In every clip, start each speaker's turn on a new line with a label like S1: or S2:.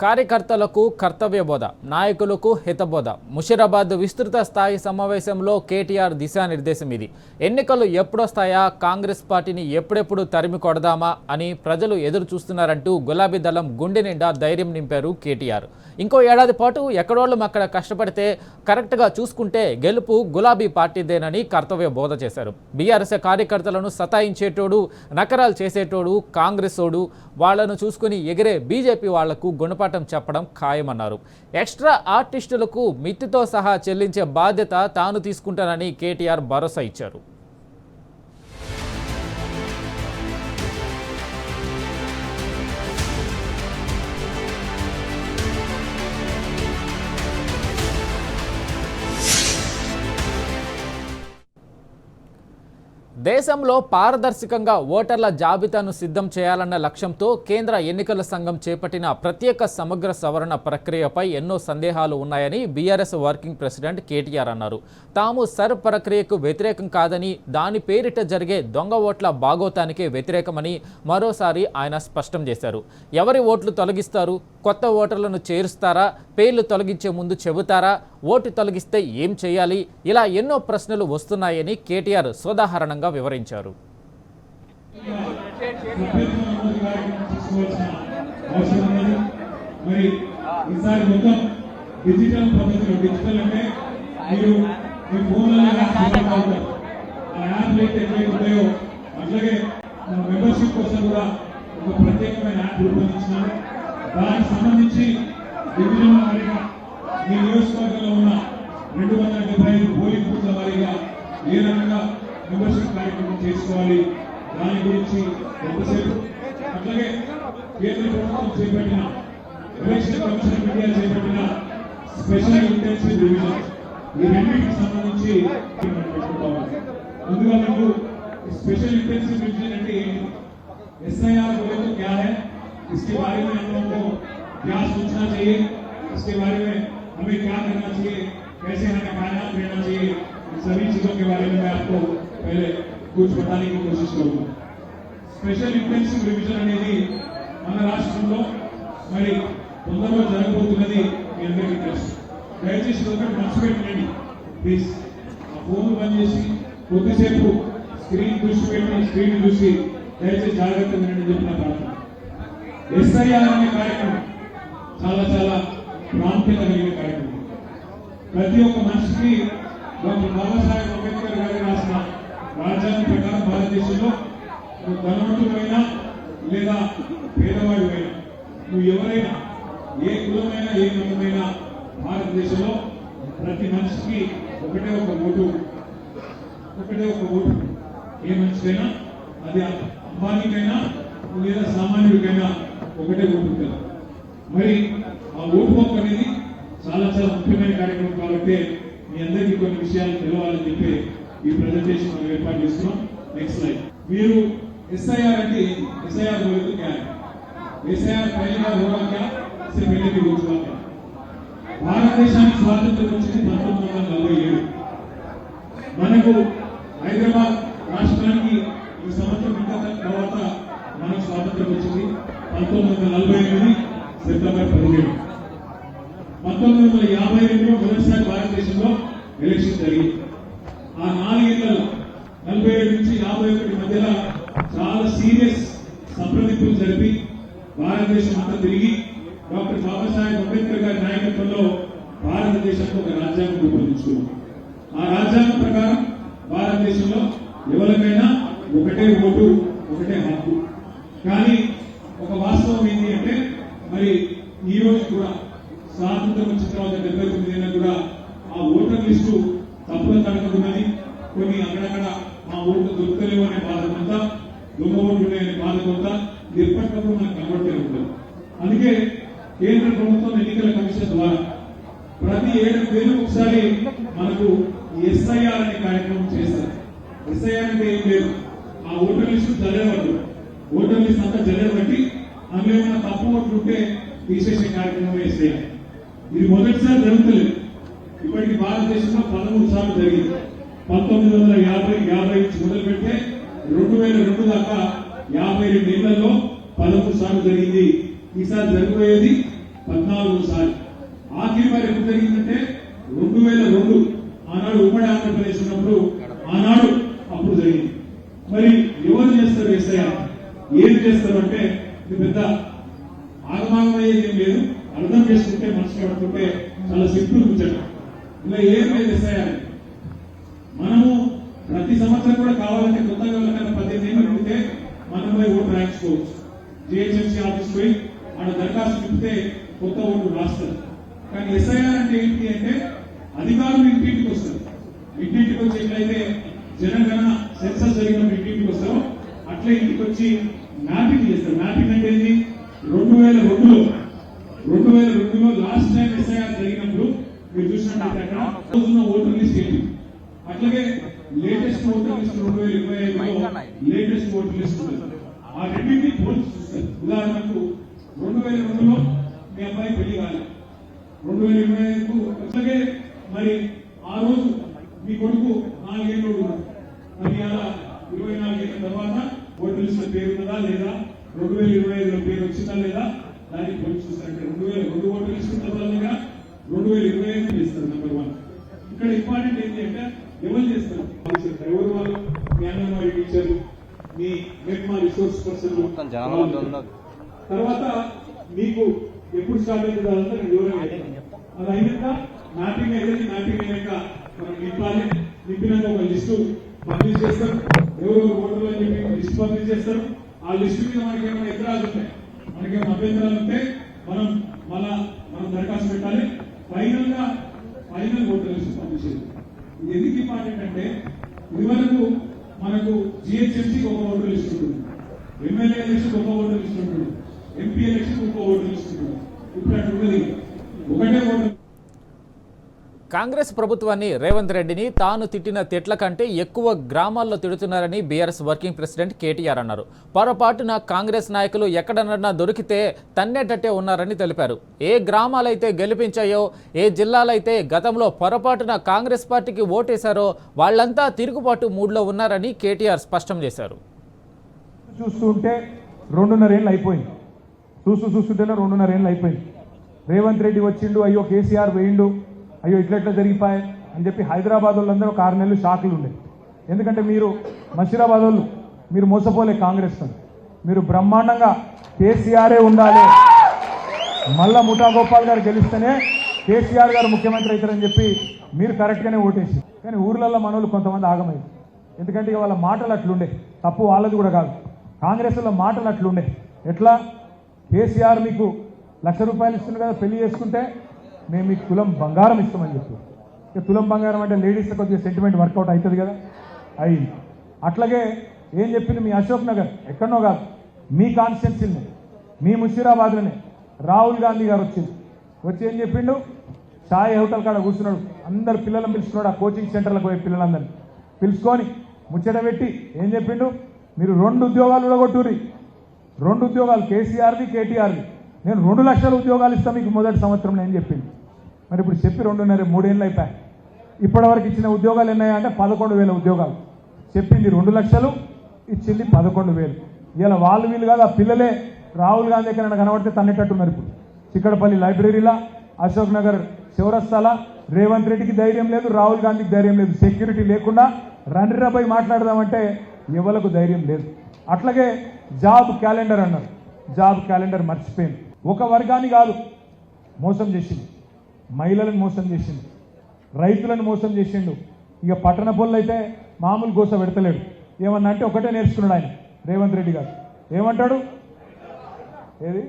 S1: కార్యకర్తలకు కర్తవ్యబోధ, నాయకులకు హితబోధ. ముషీరాబాద్ విస్తృత స్థాయి సమావేశంలో కేటీఆర్ దిశానిర్దేశం ఇది. ఎన్నికలు ఎప్పుడొస్తాయా, కాంగ్రెస్ పార్టీని ఎప్పుడెప్పుడు తరిమి కొడదామా అని ప్రజలు ఎదురు చూస్తున్నారంటూ గులాబీ దళం గుండె నిండా ధైర్యం నింపారు కేటీఆర్. ఇంకో ఏడాది పాటు ఎక్కడోళ్ళు అక్కడ కష్టపడితే కరెక్ట్గా చూసుకుంటే గెలుపు గులాబీ పార్టీదేనని కర్తవ్య బోధ చేశారు. బీఆర్ఎస్ కార్యకర్తలను సతాయించేటోడు, నకరాలు చేసేటోడు కాంగ్రెసోడు, వాళ్లను చూసుకుని ఎగిరే బీజేపీ వాళ్లకు గుణపాఠం చెప్పడం ఖాయమన్నారు. ఎక్స్ట్రా ఆర్టిస్టులకు మిత్తితో సహా చెల్లించే బాధ్యత తాను తీసుకుంటానని కేటీఆర్ భరోసా ఇచ్చారు. దేశంలో పారదర్శకంగా ఓటర్ల జాబితాను సిద్ధం చేయాలన్న లక్ష్యంతో కేంద్ర ఎన్నికల సంఘం చేపట్టిన ప్రత్యేక సమగ్ర సవరణ ప్రక్రియపై ఎన్నో సందేహాలు ఉన్నాయని బీఆర్ఎస్ వర్కింగ్ ప్రెసిడెంట్ కేటీఆర్ అన్నారు. తాము సర్ ప్రక్రియకు వ్యతిరేకం కాదని, దాని పేరిట జరిగే దొంగ ఓట్ల బాగోతానికే వ్యతిరేకమని మరోసారి ఆయన స్పష్టం చేశారు. ఎవరి ఓట్లు తొలగిస్తారు, కొత్త ఓటర్లను చేరుస్తారా, పేర్లు తొలగించే ముందు చెబుతారా, ఓటు తొలగిస్తే ఏం చేయాలి, ఇలా ఎన్నో ప్రశ్నలు వస్తున్నాయని కేటీఆర్ సోదాహరణంగా వివరించారు.
S2: దానికి సంబంధించి డివిజన్ వారీగా ఈ నియోజకవర్గంలో ఉన్న 275 పోలింగ్ బూత్ల వారీగా ఏ రకంగా మెంబర్షిప్ కార్యక్రమం చేసుకోవాలి, దాని గురించి ఎంతసేపు, అట్లాగే కేంద్ర ప్రభుత్వం చేపట్టిన ఎలక్షన్ కమిషన్ ఆఫ్ ఇండియా చేపట్టిన స్పెషల్ ఇంటెన్సివ్ డివిజన్, ఈ రెండింటికి సంబంధించి ముందుగా మీకు స్పెషల్ ఇంటెన్సివ్ డివిజన్ అంటే ఏంటి, एसआईआर बोले तो क्या है, इसके बारे में हम लोगों को क्या सोचना चाहिए, इसके बारे में हमें क्या करना चाहिए, कैसे हमें कायनात रहना चाहिए, इन सभी चीजों के बारे में मैं आपको पहले कुछ बताने की कोशिश करूंगा. स्पेशल इंटेंसिव रिविजन అనేది మన రాష్ట్రంలో మరి తొందరలో జరగబోతున్నది. మీ అందరికీ తెలుసు. దయచేసి ఒకటి మనసు పెట్టండి ప్లీజ్. ఆ ఫోన్ బంద్ చేసి కొద్దిసేపు స్క్రీన్ దృష్టి పెట్టి స్క్రీన్ చూసి దయచేసి జాగ్రత్తగా వినండి చెప్పిన ప్రార్థన. ఎస్ఐఆర్ అనే కార్యక్రమం చాలా చాలా ప్రాముఖ్యత కలిగిన కార్యక్రమం. ప్రతి ఒక్క మనిషికి డాక్టర్ బాబాసాహెబ్ అంబేద్కర్ గారు రాసిన రాజ్యాంగం ప్రకారం భారతదేశంలో నువ్వు ధనవంతుడైనా లేదా పేదవాడివైనా, నువ్వు ఎవరైనా, ఏ కులమైనా ఏ మతమైనా, భారతదేశంలో ప్రతి మనిషికి ఒకటే ఒక ఓటు. ఏ మనిషికైనా, అది అంబానీకైనా లేదా సామాన్యుడికైనా ఒకటే ఓటు ఉంటుంది. మరి ఆ ఓటు హక్కు అనేది చాలా చాలా ముఖ్యమైన కార్యక్రమం కాబట్టి మీ అందరికీ కొన్ని విషయాలు తెలవాలని చెప్పి ఈ ప్రెజెంటేషన్ మనం ఏర్పాటు చేస్తున్నాం. Next slide. మీరు एसआईआर అంటే एसआईआर बोले तो क्या है, एसआईआर पहली बार हुआ क्या, इससे पहले भी हो चुका था. భారతదేశానికి స్వాతంత్రం వచ్చింది 1947. మనకు హైదరాబాద్ రాష్ట్రానికి ఈ సంవత్సరం ఇంకా తర్వాత మనకు స్వాతంత్రం వచ్చింది 1948 సెప్టెంబర్ 17. 1952లో మొదటిసారి భారతదేశంలో ఎలక్షన్ జరిగింది. ఆ 4 ఏళ్లలో 47 నుంచి 51 మధ్యలో చాలా సీరియస్ సంప్రదింపులు జరిపి భారతదేశం అంతా తిరిగి డాక్టర్ బాబాసాహెబ్ అంబేద్కర్ గారి నాయకత్వంలో భారతదేశానికి ఒక రాజ్యాంగం రూపొందించుకున్నాం. ఆ రాజ్యాంగం ప్రకారం భారతదేశంలో ఎవరికైనా ఒకటే ఓటు, ఒకటే హక్కు. కానీ ఒక వాస్తవం ఏంటి అంటే, మరి ఈ రోజు కూడా స్వాతంత్రం వచ్చిన తర్వాత 79 ఏళ్ళ కూడా ఆ ఓటర్ లిస్టు తప్పులు తడకకున్నది. కొన్ని అక్కడక్కడ మా ఓట్లు దొరకలేవు అనే బాధ కొంత, దొంగ ఓట్లు ఉన్నాయనే బాధ కొంత ఎప్పటికప్పుడు మనకు కనబడుతూనే ఉంటుంది. అందుకే కేంద్ర ప్రభుత్వం ఎన్నికల కమిషన్ ద్వారా ప్రతి 7 ఏళ్ళకు ఒకసారి మనకు ఎస్ఐఆర్ అనే కార్యక్రమం చేస్తారు. ఎస్ఐఆర్ అంటే ఏం లేదు, ఆ ఓటర్ లిస్టు చదివేవాళ్ళు, ఓటర్ లిస్ట్ అంతా చదివేబట్టి అందులో ఏమైనా తప్పు ఓట్లు ఉంటే తీసేసే కార్యక్రమం ఎస్ఐఆర్. ఇది మొదటిసారి జరుగుతలేదు. ఇప్పటికి భారతదేశంలో 13 సార్లు జరిగింది. 1950 నుంచి మొదలు పెడితే 2002 దాకా 52 ఏళ్లలో 13 సార్లు జరిగింది. ఈసారి జరగబోయేది 14 సార్లు. ఆఖరి వారు ఎప్పుడు జరిగిందంటే 2002 ఆనాడు ఉమ్మడి ఆంధ్రప్రదేశ్ ఉన్నప్పుడు ఆనాడు అప్పుడు జరిగింది. మరి ఎవరు చేస్తారు ఎస్ఐఆర్, ఏం చేస్తారు అంటే ఇది పెద్ద ఆగమాగమయ్యేది ఏం లేదు, అర్థం చేసుకుంటే మనసు పడుతుంటే చాలా సింపుల్ కూర్చోండి. ఇలా ఏం లేదు ఎస్ఐఆర్. మనము ప్రతి సంవత్సరం కూడా కావాలంటే కొత్తగా ఎవరికైనా 18 ఏళ్ళు ఉంటే మనం పోయి ఓటు రాయించుకోవచ్చు. జిహెచ్ఎంసీ ఆఫీస్ పోయి ఆడ దరఖాస్తు చెప్తే కొత్త ఓటు రాస్తారు. కానీ ఎస్ఐఆర్ అంటే ఏంటి అంటే అధికారులు ఇంటింటికి వస్తారు. ఇంటింటికి వచ్చి ఎట్లయితే జనగణన సెన్సస్ జరిగినప్పుడు ఇంటింటికి వస్తారో అట్లే ఇంటికి వచ్చి మ్యాపింగ్ చేస్తారు. మ్యాపింగ్ అంటే ఏంటి? 2002లో లాస్ట్ టైం ఎస్ఐఆర్ జరిగినప్పుడు మీరు చూసినట్లయితే అక్కడ రోజున్న ఓటర్ లిస్ట్ ఏంటి, అట్లాగే లేటెస్ట్ ఓటర్ లిస్ట్ 2025లో లేటెస్ట్ ఓటర్ లిస్ట్ ఉంటుంది. ఆ రెండింటినీ పోల్చి చూస్తారు. ఉదాహరణకు 2002లో మీ అబ్బాయి పెళ్లి కాలేదు, 2025కు అట్లాగే మరి ఆ రోజు మీ కొడుకు 4 ఏళ్ళు ఉన్నాడు. మరి అలా 24 ఏళ్ళ తర్వాత ఓటర్ లిస్ట్ లో పేరు ఉన్నదా లేదా, 2025లో పేరు వచ్చిందా లేదా దానికి పోల్చి చూస్తారు. 2002 ఓటర్ లిస్ట్ తర్వాత 2025 చేస్తారు. నెంబర్ 1 ఇక్కడ ఇంపార్టెంట్ ఏంటి అంటే ఎవరు చేస్తారు, ఎవరు వాళ్ళు, మీ అంగన్వాడీ టీచర్లు, మీ మెగ్మా రిసోర్స్ పర్సన్. తర్వాత మీకు ఎప్పుడు స్టార్ట్ అవుతుంది అదంతా నేను వివరంగా అది అయినాక మ్యాపింగ్ అయితే మ్యాపింగ్ అయినాక మనం నింపాలి. నింపినాక ఒక లిస్టు పబ్లిష్ చేస్తారు. ఎవరు ఓటర్లు అని చెప్పి లిస్ట్ పబ్లిష్ చేస్తారు. ఆ లిస్టు మీద మనకి ఏమైనా ఎదురాలు ఉంటాయి, మనకేమైనా అభ్యంతరాలు ఉంటే మనం దరఖాస్తు పెట్టాలి. ఫైనల్ ఓటర్ లిస్ట్ పబ్లిష్ చేయాలి. ఇది ఎందుకు ఇంపార్టెంట్ అంటే ఇదివరకు మనకు జిహెచ్ఎంసీకి ఒక ఓటర్ లిస్ట్ ఉంటుంది, ఎమ్మెల్యే ఎలక్షన్ ఒక ఓటర్ లిస్ట్ ఉంటుంది, ఎంపీ ఎలక్షన్ ఒక ఓటర్ లిస్ట్ ఉంటుంది. ఇప్పుడు అటు ఉన్నది ఒకటే ఓటర్.
S1: కాంగ్రెస్ ప్రభుత్వాన్ని రేవంత్ రెడ్డిని తాను తిట్టిన తిట్ల కంటే ఎక్కువ గ్రామాల్లో తిడుతున్నారని బీఆర్ఎస్ వర్కింగ్ ప్రెసిడెంట్ కేటీఆర్ అన్నారు. పొరపాటున కాంగ్రెస్ నాయకులు ఎక్కడన్నా దొరికితే తన్నేటట్టే ఉన్నారని తెలిపారు. ఏ గ్రామాలైతే గెలిపించాయో, ఏ జిల్లాలైతే గతంలో పొరపాటున కాంగ్రెస్ పార్టీకి ఓటేశారో వాళ్లంతా తిరుగుబాటు మూడ్లో ఉన్నారని కేటీఆర్ స్పష్టం చేశారు.
S3: చూస్తుంటే 2.5 ఏళ్ళు అయిపోయింది. చూస్తుంటేనే 2.5 ఏళ్ళు అయిపోయింది. రేవంత్ రెడ్డి వచ్చిండు, అయ్యో కేసీఆర్ వేయిండు, అయ్యో ఇట్లా జరిగిపోయాయి అని చెప్పి హైదరాబాద్ వాళ్ళందరూ ఒక 6 నెలలు షాకులు ఉండే. ఎందుకంటే మీరు మషీరాబాద్ వాళ్ళు మీరు మోసపోలే కాంగ్రెస్ తో, మీరు బ్రహ్మాండంగా కేసీఆరే ఉండాలి, మళ్ళా ముఠా గోపాల్ గారు గెలిస్తేనే కేసీఆర్ గారు ముఖ్యమంత్రి అవుతారని చెప్పి మీరు కరెక్ట్గానే ఓటేసి. కానీ ఊర్లలో మనోళ్ళు కొంతమంది ఆగమైంది. ఎందుకంటే వాళ్ళ మాటలు అట్లుండే, తప్పు వాళ్ళది కూడా కాదు, కాంగ్రెస్లో మాటలు అట్లుండే. ఎట్లా కేసీఆర్ మీకు ₹1,00,000 ఇస్తుంది కదా, పెళ్లి చేసుకుంటే మేము మీకు తులం బంగారం ఇస్తామని చెప్పి. ఇక తులం బంగారం అంటే లేడీస్కి కొద్దిగా సెంటిమెంట్ వర్కౌట్ అవుతుంది కదా, అయింది. అట్లాగే ఏం చెప్పింది మీ అశోక్ నగర్, ఎక్కడనో కాదు మీ కాన్స్టిట్యున్సీని, మీ ముషీరాబాద్లోనే రాహుల్ గాంధీ గారు వచ్చి ఏం చెప్పిండు, ఛాయ్ హోటల్ కాడ కూర్చున్నాడు, అందరు పిల్లలను పిలుచుకున్నాడు. ఆ కోచింగ్ సెంటర్లకు పోయే పిల్లలందరినీ పిలుచుకొని ముచ్చట పెట్టి ఏం చెప్పిండు, మీరు 2 ఉద్యోగాలు కూడా కొట్టుర్రి, 2 ఉద్యోగాలు కేసీఆర్ది కేటీఆర్ది, నేను 2 లక్షల ఉద్యోగాలు ఇస్తాను మీకు మొదటి సంవత్సరం నేను చెప్పింది. మరి ఇప్పుడు చెప్పి 2.5 ఏళ్ళు అయిపోయాయి. ఇప్పటివరకు ఇచ్చిన ఉద్యోగాలు ఎన్నాయా అంటే 11,000 ఉద్యోగాలు. చెప్పింది 2 లక్షలు, ఇచ్చింది 11,000. ఇలా వాళ్ళు వీళ్ళు కాదు, ఆ పిల్లలే రాహుల్ గాంధీ ఎక్కడైనా కనబడితే తన్నేటట్టున్నారు. ఇప్పుడు చిక్కడపల్లి లైబ్రరీలా, అశోక్ నగర్ చౌరస్తాలా రేవంత్ రెడ్డికి ధైర్యం లేదు, రాహుల్ గాంధీకి ధైర్యం లేదు. సెక్యూరిటీ లేకుండా రండిరాపై మాట్లాడదామంటే ఎవరికి ధైర్యం లేదు. అట్లాగే జాబ్ క్యాలెండర్ అన్నారు, జాబ్ క్యాలెండర్ మర్చిపోయింది. ఒక వర్గాన్ని కాదు మోసం చేసింది, మహిళలను మోసం చేసిండు, రైతులను మోసం చేసిండు. ఇక పట్టణ పొల్లు అయితే మామూలు గోస పెడతలేడు. ఏమన్నా అంటే ఒకటే నేర్చుకున్నాడు ఆయన రేవంత్ రెడ్డి గారు. ఏమంటాడు, ఏది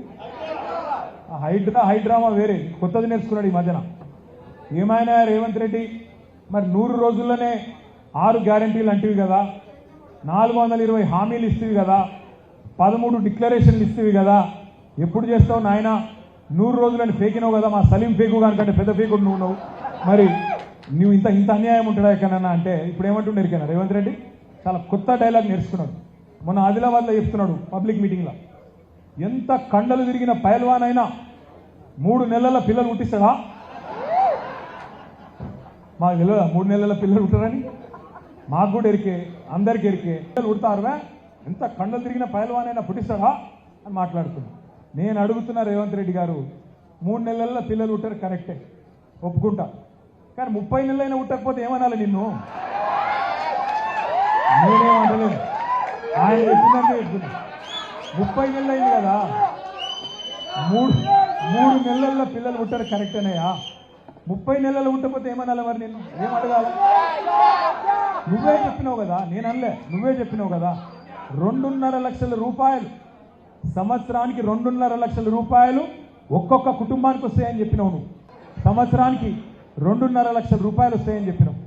S3: హైడ్రామా వేరే కొత్తది నేర్చుకున్నాడు ఈ మధ్యన. ఏమైనా రేవంత్ రెడ్డి మరి 100 రోజుల్లోనే 6 గ్యారంటీలు అంటివి కదా, 420 హామీలు ఇస్తేవి కదా, 13 డిక్లరేషన్లు ఇస్తేవి కదా, ఎప్పుడు చేస్తావు నాయన? 100 రోజులని ఫేకినావు కదా, మా సలీం ఫేకు కానికంటే పెద్ద ఫేకుడు నువ్వు. మరి నువ్వు ఇంత అన్యాయం ఉంటాడా ఎక్కడన్నా అంటే ఇప్పుడు ఏమంటుండే ఎరికైనా రేవంత్ రెడ్డి చాలా కొత్త డైలాగ్ నేర్చుకున్నాడు. మొన్న ఆదిలాబాద్లో చెప్తున్నాడు పబ్లిక్ మీటింగ్లో, ఎంత కండలు తిరిగిన పైల్వాన్ అయినా 3 నెలల పిల్లలు పుట్టిస్తాడా? మాకు తెలియదా 3 నెలల పిల్లలు పుట్టారని? మాకు కూడా ఎరికే, అందరికి ఎరికే. పిల్లలు పుడతారువా, ఎంత కండలు తిరిగిన పైల్వాన్ అయినా పుట్టిస్తాడా అని మాట్లాడుతున్నా. నేను అడుగుతున్నా రేవంత్ రెడ్డి గారు, 3 నెలల్లో పిల్లలు పుట్టారు కరెక్టే, ఒప్పుకుంటా. కానీ 30 నెలలైనా పుట్టకపోతే ఏమనాలి నిన్ను? నేనేమంటలేదు, ఆయన చెప్పిందంటే చెప్తున్నా. 30 నెలలు అయింది కదా, 3 నెలల్లో పిల్లలు పుట్టారు కరెక్టేనయ్యా. 30 నెలలు ఉండకపోతే ఏమనాలి మరి? నిన్ను ఏం అడగాలి? నువ్వే చెప్పినావు కదా, నేను అనలే, నువ్వే చెప్పినావు కదా. 2.5 లక్షల రూపాయలు సంవత్సరానికి, 2.5 లక్షల రూపాయలు ఒక్కొక్క కుటుంబానికి వస్తాయని చెప్పినావు నువ్వు. సంవత్సరానికి 2.5 లక్షల రూపాయలు వస్తాయని చెప్పినావు.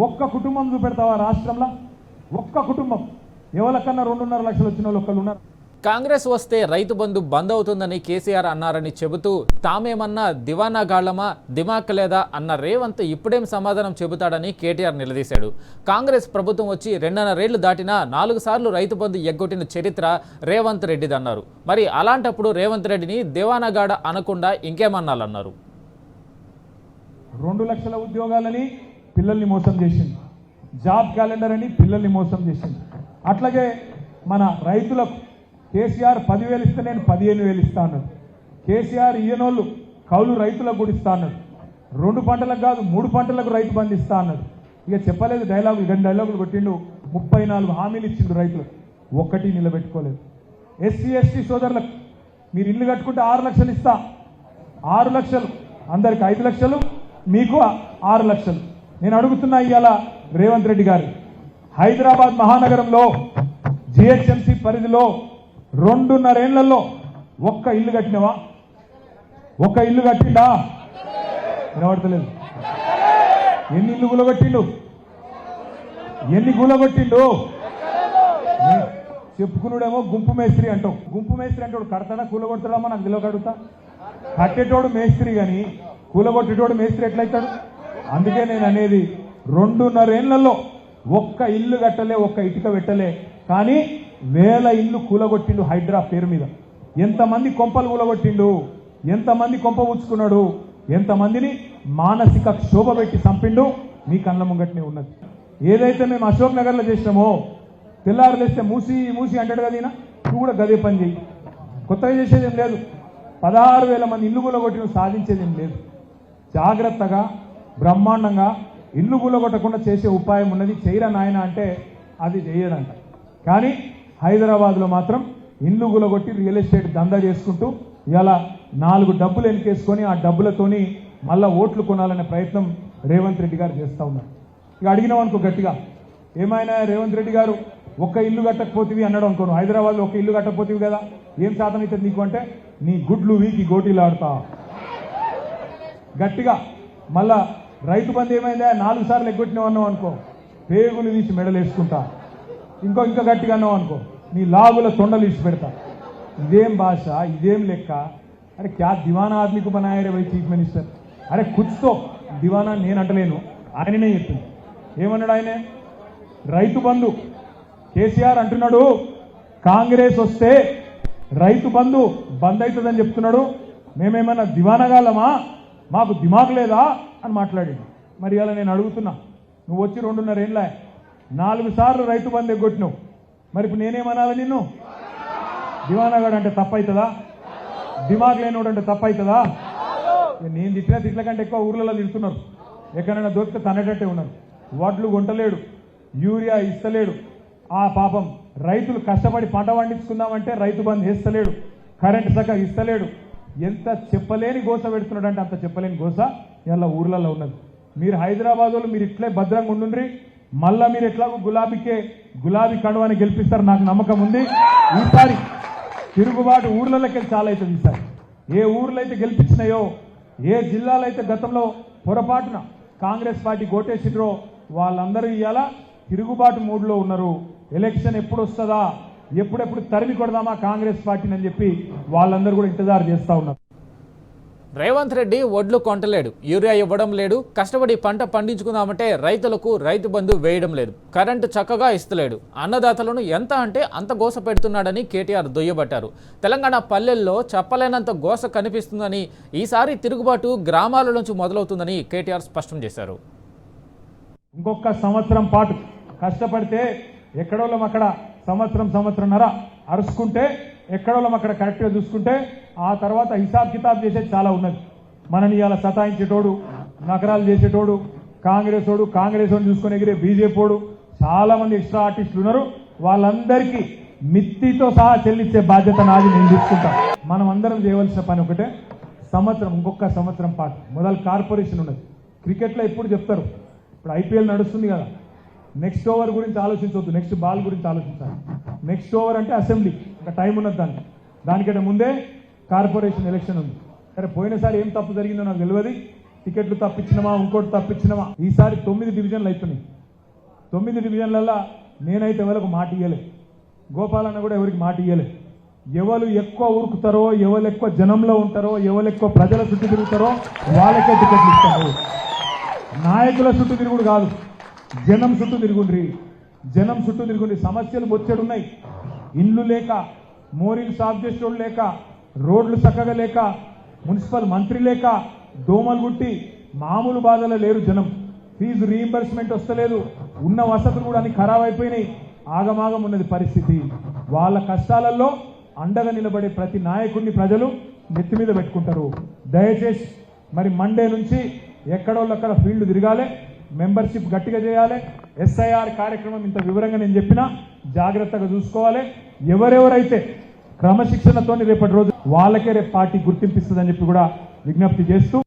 S3: ఒక్క కుటుంబం చూపెడతావా రాష్ట్రంలో? ఒక్క కుటుంబం ఎవరికన్నా 2.5 లక్షలు వచ్చిన వాళ్ళు ఒక్కళ్ళు ఉన్నారు?
S1: కాంగ్రెస్ వస్తే రైతు బంధు బంద్ అవుతుందని కేసీఆర్ అన్నారని చెబుతూ తామేమన్నా దివానాగాళ్లమా, దిమాక్ లేదా అన్న రేవంత్ ఇప్పుడేం సమాధానం చెబుతాడని కేటీఆర్ నిలదీశాడు. కాంగ్రెస్ ప్రభుత్వం వచ్చి 2.5 ఏళ్లు దాటినా 4 సార్లు రైతు బంధు ఎగ్గొట్టిన చరిత్ర రేవంత్ రెడ్డిదన్నారు. మరి అలాంటప్పుడు రేవంత్ రెడ్డిని దివానాగాడ అనకుండా ఇంకేమన్నాలన్నారు.
S3: 2 లక్షల ఉద్యోగాలని పిల్లల్ని మోసం చేసింది, జాబ్ క్యాలెండర్ అని పిల్లల్ని మోసం చేసింది. అట్లాగే మన రైతులకు కేసీఆర్ 10,000 ఇస్తే నేను 15,000 ఇస్తా అన్నాడు. కేసీఆర్ ఈయనోళ్ళు కౌలు రైతులకు కూడా ఇస్తా అన్నాడు. 2 పంటలకు కాదు 3 పంటలకు రైతు బంధు ఇస్తా అన్నాడు. ఇక చెప్పలేదు డైలాగులు, 2 డైలాగులు కొట్టిండు. 34 హామీలు ఇచ్చిండు రైతులకు, ఒక్కటి నిలబెట్టుకోలేదు. ఎస్సీ ఎస్టీ సోదరులకు మీరు ఇల్లు కట్టుకుంటే 6 లక్షలు ఇస్తా, 6 లక్షలు అందరికి 5 లక్షలు, మీకు 6 లక్షలు. నేను అడుగుతున్నా ఇవాళ రేవంత్ రెడ్డి గారు, హైదరాబాద్ మహానగరంలో జిహెచ్ఎంసీ పరిధిలో 2.5 ఏళ్లలో ఒక్క ఇల్లు కట్టినవా? ఒక్క ఇల్లు కట్టిండా? వినబడతలేదు. ఎన్ని ఇల్లు కూలగొట్టిండు? ఎన్ని కూలగొట్టిండు? చెప్పుకున్నాడేమో గుంపు మేస్త్రి అంటావు. గుంపు మేస్త్రి అంటే కడతాడా కూలగొడతాడమ్మా? నాకు తెలియక అడుగుతా. కట్టేటోడు మేస్త్రి కానీ కూలగొట్టేటోడు మేస్త్రి ఎట్లయితాడు? అందుకే నేను అనేది 2.5 ఏళ్లలో ఒక్క ఇల్లు కట్టలే, ఒక్క ఇటుక పెట్టలే. కానీ 1000 ఇల్లు కూలగొట్టిండు హైడ్రా పేరు మీద. ఎంతమంది కొంపలు కూలగొట్టిండు, ఎంతమంది కొంప ఉచ్చుకున్నాడు, ఎంతమందిని మానసిక క్షోభ పెట్టి చంపిండు మీ కళ్ళ ముంగట్నే ఉన్నది. ఏదైతే మేము అశోక్ నగర్లో చేసినామో, తెల్లారులేస్తే మూసి మూసి అంటాడు కదా ఈయన, నువ్వు కూడా గదే పని చేయి. కొత్తగా చేసేది ఏం లేదు. 16,000 మంది ఇల్లు కూలగొట్టిన సాధించేది ఏం లేదు. జాగ్రత్తగా బ్రహ్మాండంగా ఇల్లు కూలగొట్టకుండా చేసే ఉపాయం ఉన్నది. చేయరా నాయన అంటే అది చేయడంట. కానీ హైదరాబాద్లో మాత్రం ఇల్లు కూలగొట్టి రియల్ ఎస్టేట్ దందా చేసుకుంటూ ఇలా 4 డబ్బులు ఎన్నికేసుకొని ఆ డబ్బులతోని మళ్ళా ఓట్లు కొనాలనే ప్రయత్నం రేవంత్ రెడ్డి గారు చేస్తూ ఉన్నారు. ఇక అడిగినాం అనుకో గట్టిగా, ఏమైనా రేవంత్ రెడ్డి గారు ఒక్క ఇల్లు కట్టకపోతేవి అన్నాడు అనుకోను, హైదరాబాద్లో ఒక్క ఇల్లు కట్టకపోతేవి కదా, ఏం శాతం అవుతుంది నీకు అంటే, నీ గుడ్లు వీకి గోటీలు ఆడతా. గట్టిగా మళ్ళా రైతు బంధు ఏమైందా 4 సార్లు ఎగ్గొట్టినావు అన్నావు అనుకో, పేగులు తీసి మెడలు వేసుకుంటా. ఇంకా గట్టిగా అన్నావు అనుకో, నీ లాగుల తొండలు ఇచ్చి పెడతా. ఇదేం భాష, ఇదేం లెక్క? అరే క్యా దివానా ఆద్మీకు బనాయరే భయ్ చీఫ్ మినిస్టర్. అరే కుచ్తో దివానా నేను అంటలేను, ఆయననే చెప్పింది. ఏమన్నాడు ఆయన? రైతు బంధు కేసీఆర్ అంటున్నాడు కాంగ్రెస్ వస్తే రైతు బంధు బంద్ అవుతుందని చెప్తున్నాడు. మేమేమన్నా దివానగాలమా, మాకు దిమాగ్ లేదా అని మాట్లాడింది. మరి ఇలా నేను అడుగుతున్నా, నువ్వు వచ్చి 2.5 ఏళ్ళ 4 సార్లు రైతు బంధు ఎగ్గొట్టినావు. మరి ఇప్పుడు నేనేమనాలి నిన్ను? దివానాగాడు అంటే తప్పవుతుందా? దిమాగ్ లేనివాడు అంటే తప్పవుతుందా? నేను తిట్టిన తిట్ల కంటే ఎక్కువ ఊర్లలో తిడుతున్నారు. ఎక్కడైనా దొరికితే తనేటట్టే ఉన్నారు. వడ్లు కొంటలేడు, యూరియా ఇస్తలేడు. ఆ పాపం రైతులు కష్టపడి పంట పండించుకుందామంటే రైతు బంధు వేస్తలేడు, కరెంటు చక్కగా ఇస్తలేడు. ఎంత చెప్పలేని గోస పెడుతున్నాడు అంటే అంత చెప్పలేని గోస ఇలా ఊర్లలో ఉన్నది. మీరు హైదరాబాద్ వాళ్ళు మీరు ఇట్లే భద్రంగా ఉండుండ్రి, మళ్ళా మీరు ఎట్లాగో గులాబీ కండువాని గెలిపిస్తారు నాకు నమ్మకం ఉంది. ఈసారి తిరుగుబాటు ఊర్లలోకి చాలా అవుతుంది. ఈసారి ఏ ఊర్లో అయితే గెలిపించినాయో, ఏ జిల్లాలో అయితే గతంలో పొరపాటున కాంగ్రెస్ పార్టీ కోటేసిడ్రో వాళ్ళందరూ ఇవాళ తిరుగుబాటు మూడ్లో ఉన్నారు. ఎలక్షన్ ఎప్పుడు వస్తుందా, ఎప్పుడెప్పుడు తరిమి కొడదామా కాంగ్రెస్ పార్టీని అని చెప్పి వాళ్ళందరూ కూడా ఇంతజారు చేస్తూ ఉన్నారు.
S1: రేవంత్ రెడ్డి ఒడ్లు కొంటలేడు, యూరియా ఇవ్వడం లేదు, కష్టపడి పంట పండించుకుందామంటే రైతులకు రైతు బంధు వేయడం లేదు, కరెంటు చక్కగా ఇస్తలేడు, అన్నదాతలను ఎంత అంటే అంత గోస పెడుతున్నాడని కేటీఆర్ దుయ్యబట్టారు. తెలంగాణ పల్లెల్లో చెప్పలేనంత గోస కనిపిస్తుందని, ఈసారి తిరుగుబాటు గ్రామాల నుంచి మొదలవుతుందని కేటీఆర్ స్పష్టం చేశారు.
S3: ఇంకొక సంవత్సరం పాటు కష్టపడితే ఎక్కడోళ్ళం అక్కడ సంవత్సరంన్నర అరుచుకుంటే, ఎక్కడోళ్ళం అక్కడ కరెక్ట్గా చూసుకుంటే ఆ తర్వాత హిసాబ్ కితాబ్ చేసేది చాలా ఉన్నది. మనని ఇవాళ సతాయించేటోడు, నకరాలు చేసేటోడు, కాంగ్రెస్ వాడు చూసుకొని ఎగిరే బీజేపీ చాలా మంది ఎక్స్ట్రా ఆర్టిస్టులు ఉన్నారు. వాళ్ళందరికీ మిత్తితో సహా చెల్లించే బాధ్యత నాది, నేను తీసుకుంటా. మనం అందరం చేయవలసిన పని ఒకటే, ఇంకొక సంవత్సరం పాటు మొదలు కార్పొరేషన్ ఉన్నది. క్రికెట్లో ఎప్పుడు చెప్తారు, ఇప్పుడు ఐపీఎల్ నడుస్తుంది కదా, నెక్స్ట్ ఓవర్ గురించి ఆలోచించవద్దు, నెక్స్ట్ బాల్ గురించి ఆలోచించాలి. నెక్స్ట్ ఓవర్ అంటే అసెంబ్లీ, ఇంకా టైం ఉన్నది దానికంటే ముందే కార్పొరేషన్ ఎలక్షన్ ఉంది. సరే పోయినసారి ఏం తప్పు జరిగిందో నాకు తెలియదు, టికెట్లు తప్పించినమా ఇంకోటి తప్పించినమా. ఈసారి 9 డివిజన్లు అవుతున్నాయి. 9 డివిజన్లలో నేనైతే ఎవరికి మాట ఇయ్యలే, గోపాలన్న కూడా ఎవరికి మాట ఇయ్యలే. ఎవరు ఎక్కువ ఉరుకుతారో, ఎవరు ఎక్కువ జనంలో ఉంటారో, ఎవరు ఎక్కువ ప్రజల చుట్టూ తిరుగుతారో వాళ్ళకే టికెట్లు ఇస్తారు. నాయకుల చుట్టూ తిరుగుడు కాదు, జనం చుట్టూ తిరుగుండ్రి. సమస్యలు బొచ్చెడున్నాయి. ఇండ్లు లేక, మోరీలు సాఫ్ చేసేవాళ్ళు లేక, రోడ్లు చక్కగా లేక, మున్సిపల్ మంత్రి లేక, దోమలు గుట్టి మామూలు బాధలో లేరు జనం. ఫీజు రీయింబర్స్మెంట్ వస్తలేదు, ఉన్న వసతులు కూడా అన్ని ఖరాబ్ అయిపోయినాయి, ఆగమాగం ఉన్నది పరిస్థితి. వాళ్ళ కష్టాలలో అండగా నిలబడే ప్రతి నాయకుడిని ప్రజలు నెత్తి మీద పెట్టుకుంటారు. దయచేసి మరి మండే నుంచి ఎక్కడోళ్ళక్కడ ఫీల్డ్ తిరగాలి, మెంబర్షిప్ గట్టిగా చేయాలి. ఎస్ఐఆర్ కార్యక్రమం ఇంత వివరంగా నేను చెప్పినా జాగ్రత్తగా చూసుకోవాలి. ఎవరెవరైతే క్రమశిక్షణతో రేపటి రోజు వాళ్ళకే రేపు పార్టీ గుర్తింపిస్తుందని చెప్పి కూడా విజ్ఞప్తి చేస్తూ,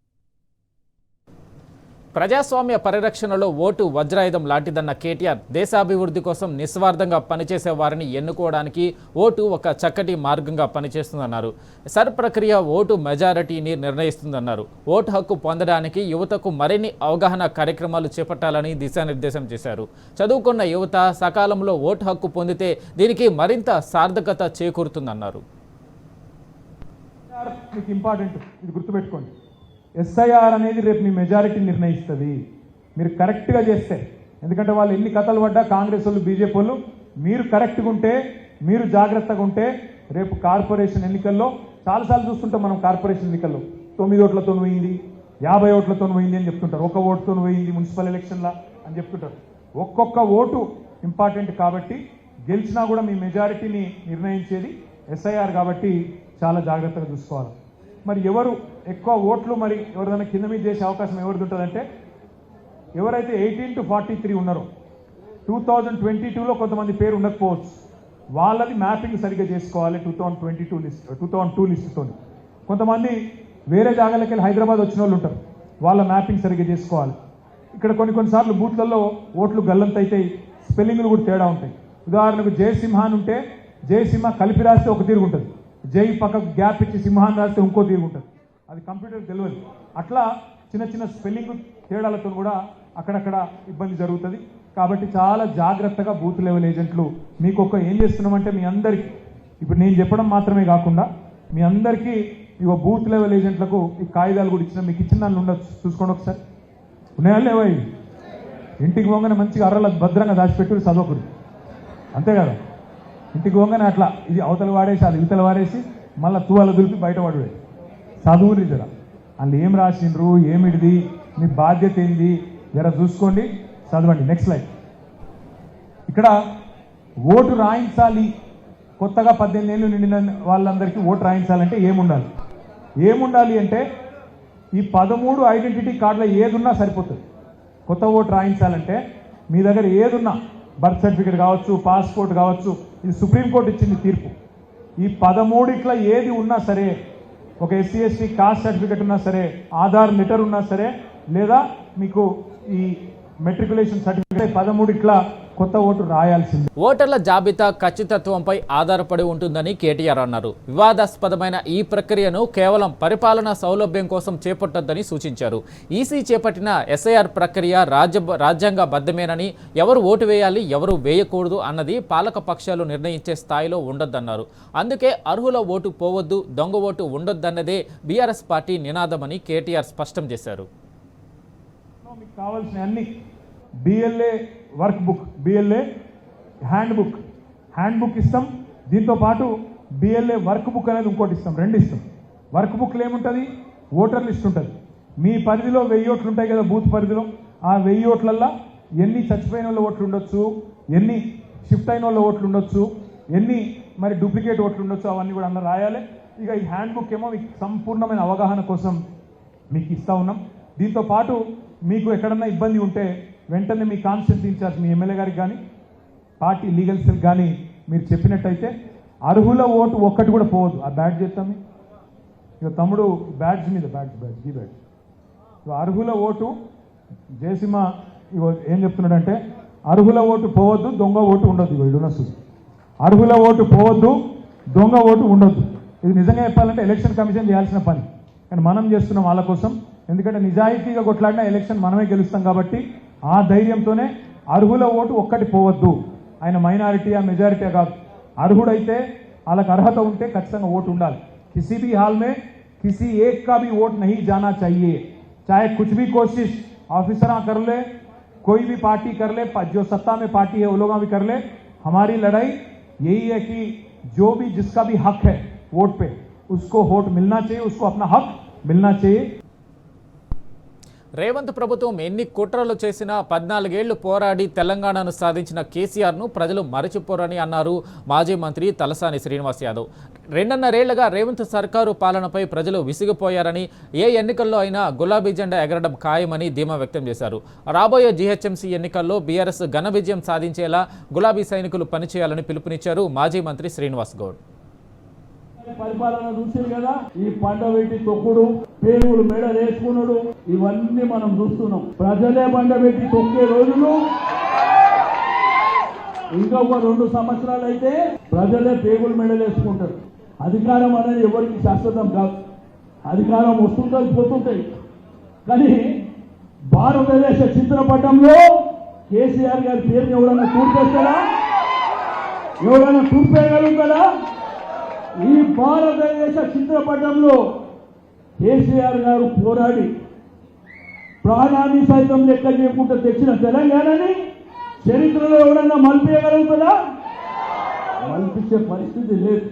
S1: ప్రజాస్వామ్య పరిరక్షణలో ఓటు వజ్రాయుధం లాంటిదన్న కేటీఆర్ దేశాభివృద్ధి కోసం నిస్వార్థంగా పనిచేసే వారిని ఎన్నుకోవడానికి ఓటు ఒక చక్కటి మార్గంగా పనిచేస్తుందన్నారు. సర్ ప్రక్రియ ఓటు మెజారిటీని నిర్ణయిస్తుందన్నారు. ఓటు హక్కు పొందడానికి యువతకు మరిన్ని అవగాహన కార్యక్రమాలు చేపట్టాలని దిశానిర్దేశం చేశారు. చదువుకున్న యువత సకాలంలో ఓటు హక్కు పొందితే దీనికి మరింత సార్థకత చేకూరుతుందన్నారు.
S3: ఇంపార్టెంట్, ఇది గుర్తుపెట్టుకోండి. ఎస్ఐఆర్ అనేది రేపు మీ మెజారిటీ నిర్ణయిస్తుంది, మీరు కరెక్ట్గా చేస్తే. ఎందుకంటే వాళ్ళు ఎన్ని కథలు పడ్డా, కాంగ్రెస్ వాళ్ళు బీజేపీ వాళ్ళు, మీరు కరెక్ట్గా ఉంటే, మీరు జాగ్రత్తగా ఉంటే రేపు కార్పొరేషన్ ఎన్నికల్లో చాలాసార్లు చూస్తుంటాం మనం. కార్పొరేషన్ ఎన్నికల్లో 9 ఓట్లతో పోయింది, 50 ఓట్లతో పోయింది అని చెప్తుంటారు, 1 ఓటుతో పోయింది మున్సిపల్ ఎలక్షన్లా అని చెప్తుంటారు. ఒక్కొక్క ఓటు ఇంపార్టెంట్ కాబట్టి, గెలిచినా కూడా మీ మెజారిటీని నిర్ణయించేది ఎస్ఐఆర్ కాబట్టి చాలా జాగ్రత్తగా చూసుకోవాలి. మరి ఎవరు ఎక్కువ ఓట్లు, మరి ఎవరైనా కింద మీద చేసే అవకాశం ఎవరిది ఉంటుందంటే, ఎవరైతే 18 to 43 ఉన్నారో 2022లో కొంతమంది పేరు ఉండకపోవచ్చు, వాళ్ళది మ్యాపింగ్ సరిగ్గా చేసుకోవాలి. 2002 లిస్టుతో కొంతమంది వేరే జాగాలకి వెళ్ళి హైదరాబాద్ వచ్చిన వాళ్ళు ఉంటారు, వాళ్ళ మ్యాపింగ్ సరిగ్గా చేసుకోవాలి. ఇక్కడ కొన్నిసార్లు బూత్లలో ఓట్లు గల్లంతైతే స్పెల్లింగ్లు కూడా తేడా ఉంటాయి. ఉదాహరణకు జయసింహ అని ఉంటే జయసింహ కలిపి రాస్తే ఒక తీరు ఉంటుంది, జై పక్కకు గ్యాప్ ఇచ్చి సింహాన్ని రాస్తే ఇంకో తీరు ఉంటుంది, అది కంప్యూటర్ తెలియదు. అట్లా చిన్న స్పెల్లింగ్ తేడాలతో కూడా అక్కడక్కడ ఇబ్బంది జరుగుతుంది. కాబట్టి చాలా జాగ్రత్తగా బూత్ లెవెల్ ఏజెంట్లు మీకు ఏం చేస్తున్నామంటే, మీ అందరికీ ఇప్పుడు నేను చెప్పడం మాత్రమే కాకుండా మీ అందరికీ ఇక బూత్ లెవెల్ ఏజెంట్లకు ఈ కాగితాలు కూడా ఇచ్చిన, మీకు ఇచ్చిన దాన్ని ఉండొచ్చు, చూసుకోండి ఒకసారి. ఉన్నాయా లేవా? ఇంటికి పోగానే మంచిగా అర్రలు భద్రంగా దాచిపెట్టి చదవకూడదు, అంతే కదా. ఇంటికి పోగానే అట్లా ఇది అవతల వాడేసి అది ఇవతల వాడేసి మళ్ళీ తూవాల దులిపి బయట పడేది. చదువుని జర అందులో ఏం రాసిండ్రు, ఏమిటిది, మీ బాధ్యత ఏంది జర చూసుకోండి, చదవండి. Next slide. ఇక్కడ ఓటు రాయించాలి, కొత్తగా 18 ఏళ్ళు నిండిన వాళ్ళందరికీ ఓటు రాయించాలంటే ఏముండాలి అంటే ఈ 13 ఐడెంటిటీ కార్డులో ఏదున్నా సరిపోతుంది. కొత్త ఓటు రాయించాలంటే మీ దగ్గర ఏదున్నా, బర్త్ సర్టిఫికేట్ కావచ్చు, పాస్పోర్ట్ కావచ్చు, ఇది సుప్రీంకోర్టు ఇచ్చింది తీర్పు. ఈ 13 ఏది ఉన్నా సరే, ఒక ఎస్సీ ఎస్టీ కాస్ట్ సర్టిఫికేట్ ఉన్నా సరే, ఆధార్ లెటర్ ఉన్నా సరే, లేదా మీకు ఈ మెట్రికులేషన్ సర్టిఫికేట్, 13 కొత్త ఓటు రాయాల్సింది.
S1: ఓటర్ల జాబితా ఖచ్చితత్వంపై ఆధారపడి ఉంటుందని కేటీఆర్ అన్నారు. వివాదాస్పదమైన ఈ ప్రక్రియను కేవలం పరిపాలనా సౌలభ్యం కోసం చేపట్టొద్దని సూచించారు. ఈసీ చేపట్టిన ఎస్ఐఆర్ ప్రక్రియ రాజ్యాంగబద్ధమేనని, ఎవరు ఓటు వేయాలి, ఎవరు వేయకూడదు అన్నది పాలక పక్షాలు నిర్ణయించే స్థాయిలో ఉండొద్దన్నారు. అందుకే అర్హుల ఓటు పోవద్దు, దొంగ ఓటు ఉండొద్దన్నదే బీఆర్ఎస్ పార్టీ నినాదమని కేటీఆర్ స్పష్టం చేశారు.
S3: మీకు కావాల్సిన అన్ని BLA work book, BLA hand book ఇస్తాం. దీంతో పాటు బిఎల్ఏ వర్క్ బుక్ అనేది ఇంకోటి ఇస్తాం, 2 ఇస్తాం. వర్క్ బుక్లో ఏముంటుంది, ఓటర్ లిస్ట్ ఉంటుంది. మీ పరిధిలో 1000 ఓట్లు ఉంటాయి కదా బూత్ పరిధిలో, ఆ 1000 ఓట్లల్లో ఎన్ని చచ్చిపోయిన వాళ్ళ ఓట్లు ఉండొచ్చు, ఎన్ని షిఫ్ట్ అయిన వాళ్ళ ఓట్లు ఉండొచ్చు, ఎన్ని మరి డూప్లికేట్ ఓట్లు ఉండొచ్చు, అవన్నీ కూడా అన్న రాయాలి. ఇక ఈ హ్యాండ్ బుక్ ఏమో మీకు సంపూర్ణమైన అవగాహన కోసం మీకు ఇస్తా ఉన్నాం. దీంతో పాటు మీకు ఎక్కడన్నా ఇబ్బంది ఉంటే వెంటనే మీ కాన్స్టిట్యూన్సీ ఇన్ఛార్జ్ మీ ఎమ్మెల్యే గారికి కానీ పార్టీ లీగల్ సెల్ కానీ మీరు చెప్పినట్టయితే అర్హుల ఓటు ఒక్కటి కూడా పోవద్దు. ఆ బ్యాడ్జ్ చేస్తాం ఇక తమ్ముడు బ్యాడ్జ్ మీద బ్యాడ్జ్ ఈ బ్యాడ్జ్ అర్హుల ఓటు జయసింహ ఇగో ఏం చెప్తున్నాడంటే అర్హుల ఓటు పోవద్దు, దొంగ ఓటు ఉండొద్దు. ఇగో ఇడునసు అర్హుల ఓటు పోవద్దు, దొంగ ఓటు ఉండొద్దు. ఇది నిజంగా చెప్పాలంటే ఎలక్షన్ కమిషన్ చేయాల్సిన పని, కానీ మనం చేస్తున్నాం వాళ్ళ కోసం. ఎందుకంటే నిజాయితీగా కొట్లాడినా ఎలక్షన్ మనమే గెలుస్తాం కాబట్టి ఆ ధైర్యంతోనే అర్హుల ఓటు ఒక్కటి పోవద్దు. ఆయన మైనారిటీయా మెజారిటీ కాదు, అర్హుడైతే వాళ్ళకి అర్హత ఉంటే ఖచ్చితంగా ఓటు ఉండాలి. किसी भी हाल में किसी एक का भी वोट नहीं जाना चाहिए, चाहे कुछ भी कोशिश ऑफिसर कर ले, कोई भी पार्टी कर ले, जो सत्ता में पार्टी है वो लोग भी कर ले. हमारी लड़ाई यही है कि जो भी जिसका भी हक है वोट पे उसको वोट मिलना चाहिए, उसको अपना हक मिलना चाहिए.
S1: రేవంత్ ప్రభుత్వం ఎన్ని కుట్రలు చేసినా 14 ఏళ్లు పోరాడి తెలంగాణను సాధించిన కేసీఆర్ను ప్రజలు మరచిపోరని అన్నారు మాజీ మంత్రి తలసాని శ్రీనివాస్ యాదవ్. 2.5 ఏళ్లుగా రేవంత్ సర్కారు పాలనపై ప్రజలు విసిగిపోయారని, ఏ ఎన్నికల్లో అయినా గులాబీ జెండా ఎగరడం ఖాయమని ధీమా వ్యక్తం చేశారు. రాబోయే జీహెచ్ఎంసీ ఎన్నికల్లో బీఆర్ఎస్ ఘన విజయం సాధించేలా గులాబీ సైనికులు పనిచేయాలని పిలుపునిచ్చారు మాజీ మంత్రి శ్రీనివాస్ గౌడ్.
S4: పరిపాలన చూసింది కదా, ఈ పంట పెట్టి తొక్కుడు, పేగులు మెడ వేసుకున్నాడు, ఇవన్నీ మనం చూస్తున్నాం. ప్రజలే పంట పెట్టి తొక్కే రోజులు ఇంకొక 2 సంవత్సరాలు అయితే ప్రజలే పేగులు మెడలు వేసుకుంటారు. అధికారం అనేది ఎవరికి శాశ్వతం కాదు, అధికారం వస్తుంటుంది పోతుంటాయి. కానీ భారతదేశ చిత్రపటంలో కేసీఆర్ గారి పేరుని ఎవరైనా తూర్పేస్తారా? ఎవరైనా తూర్పేయగలుగుతారా? ఈ భారతదేశ చిత్రపటంలో కేసీఆర్ గారు పోరాడి ప్రాణాన్ని సైతం లెక్క చేయకుండా తెచ్చిన తెలంగాణని చరిత్రలో ఎవడన్నా మలిపేయగలుగుతుందా? మలిపించే పరిస్థితి లేదు.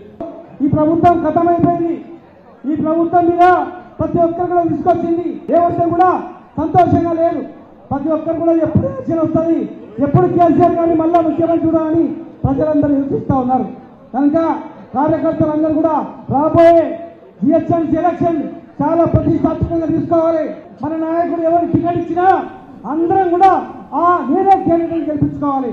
S5: ఈ ప్రభుత్వం ఖతమైపోయింది. ఈ ప్రభుత్వం మీద ప్రతి ఒక్కరు కూడా తీసుకొచ్చింది. ఏమంటే కూడా సంతోషంగా లేదు. ప్రతి ఒక్కరు కూడా ఎప్పుడు ఎలక్షన్ వస్తుంది, ఎప్పుడు కేసీఆర్ గారిని మళ్ళా ముఖ్యమంత్రి చూడాలని ప్రజలందరూ యోచిస్తూ ఉన్నారు. కనుక కార్యకర్తలందరూ కూడా రాబోయే జిహెచ్ఎంసీ ఎలక్షన్ చాలా ప్రతిష్టాత్మకంగా తీసుకోవాలి. మన నాయకుడు ఎవరు టికెట్ ఇచ్చినా అందరం కూడా ఆ వేరే క్యాండిడేట్ గెలిపించుకోవాలి.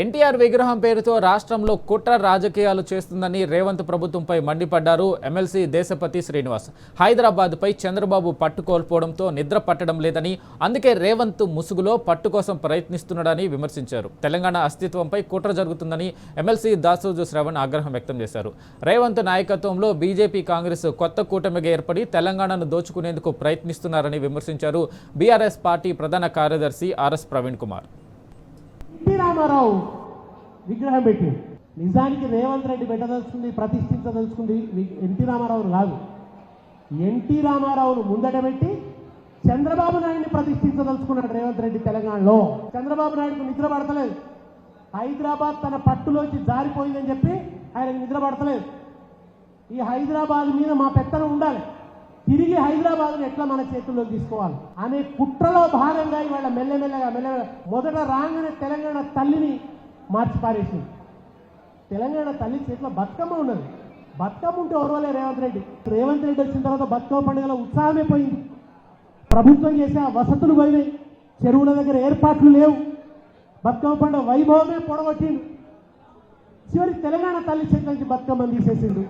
S1: ఎన్టీఆర్ విగ్రహం పేరుతో రాష్ట్రంలో కుట్ర రాజకీయాలు చేస్తుందని రేవంత్ ప్రభుత్వంపై మండిపడ్డారు ఎమ్మెల్సీ దేశపతి శ్రీనివాస్. హైదరాబాద్పై చంద్రబాబు పట్టు కోల్పోవడంతో నిద్ర పట్టడం లేదని, అందుకే రేవంత్ ముసుగులో పట్టు కోసం ప్రయత్నిస్తున్నాడని విమర్శించారు. తెలంగాణ అస్తిత్వంపై కుట్ర జరుగుతుందని ఎమ్మెల్సీ దాసోజు శ్రవణ్ ఆగ్రహం వ్యక్తం చేశారు. రేవంత్ నాయకత్వంలో బీజేపీ కాంగ్రెస్ కొత్త కూటమిగా ఏర్పడి తెలంగాణను దోచుకునేందుకు ప్రయత్నిస్తున్నారని విమర్శించారు బీఆర్ఎస్ పార్టీ ప్రధాన కార్యదర్శి ఆర్ఎస్ ప్రవీణ్ కుమార్.
S5: ఎన్టీ రామారావు విగ్రహం పెట్టి నిజానికి రేవంత్ రెడ్డి పెట్టదలుచుకుంది, ప్రతిష్ఠించదలుచుకుంది ఎన్టీ రామారావు కాదు. ఎన్టీ రామారావును ముందట పెట్టి చంద్రబాబు నాయుడిని ప్రతిష్ఠించదలుచుకున్నాడు రేవంత్ రెడ్డి. తెలంగాణలో చంద్రబాబు నాయుడుకు నిద్ర పడతలేదు. హైదరాబాద్ తన పట్టులోంచి జారిపోయిందని చెప్పి ఆయనకు నిద్ర పడతలేదు. ఈ హైదరాబాద్ మీద మా పెత్తనం ఉండాలి, తిరిగి హైదరాబాద్ను ఎట్లా మన చేతుల్లో తీసుకోవాలి అనే కుట్రలో భాగంగా ఇవాళ మెల్లమెల్లగా మొదట రాగానే తెలంగాణ తల్లిని మార్చి పారేసింది. తెలంగాణ తల్లి చేతిలో బతుకమ్మ ఉన్నది. బతుకమ్మ ఉంటే ఓర్వలే రేవంత్ రెడ్డి. రేవంత్ రెడ్డి వచ్చిన తర్వాత బతుకమ్మ పండుగల ఉత్సాహమే పోయింది. ప్రభుత్వం చేసే ఆ వసతులు పోయినాయి, చెరువుల దగ్గర ఏర్పాట్లు లేవు, బతుకమ్మ పండుగ వైభవమే పొడగొట్టిండు. చివరికి తెలంగాణ తల్లి చేతి నుంచి బతుకమ్మని తీసేసిండు.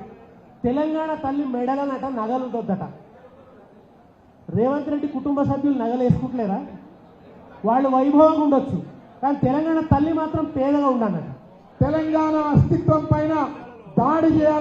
S5: తెలంగాణ తల్లి మెడలనట నగలు ఉండొద్దట. రేవంత్ రెడ్డి కుటుంబ సభ్యులు నగలు వేసుకుంటలేరా? వాళ్ళు వైభవంగా ఉండొచ్చు, కానీ తెలంగాణ తల్లి మాత్రం పేదగా ఉండనట. తెలంగాణ అస్తిత్వం పైన దాడి చేయాలి.